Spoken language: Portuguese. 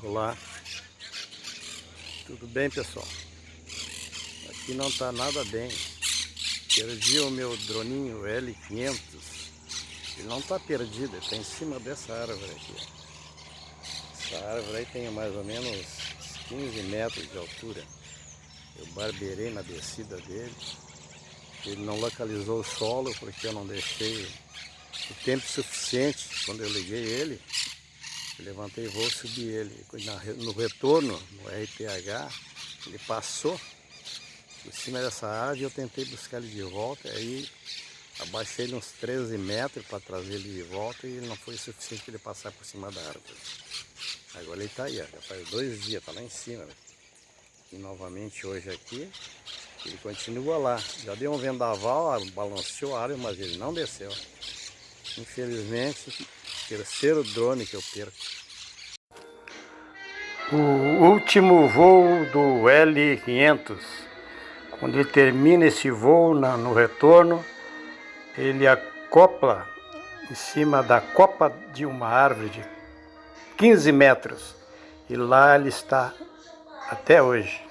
Olá, tudo bem, pessoal? Aqui não tá nada bem. Perdi o meu droninho L500. Ele não tá perdido, ele tá em cima dessa árvore aqui. Essa árvore aí tem mais ou menos 15 metros de altura. Eu barbeirei na descida dele. Ele não localizou o solo porque eu não deixei o tempo suficiente quando eu liguei ele. Eu levantei voo e subi ele. No retorno, no RPH, ele passou por cima dessa árvore e eu tentei buscar ele de volta. Aí abaixei ele uns 13 metros para trazer ele de volta e não foi suficiente para ele passar por cima da árvore. Agora ele está aí, ó, já faz 2 dias, está lá em cima. Né? E novamente hoje aqui, ele continua lá. Já deu um vendaval, balanceou a árvore, mas ele não desceu. Infelizmente, terceiro drone que eu perco. O último voo do L500. Quando ele termina esse voo no retorno, ele acopla em cima da copa de uma árvore de 15 metros. E lá ele está até hoje.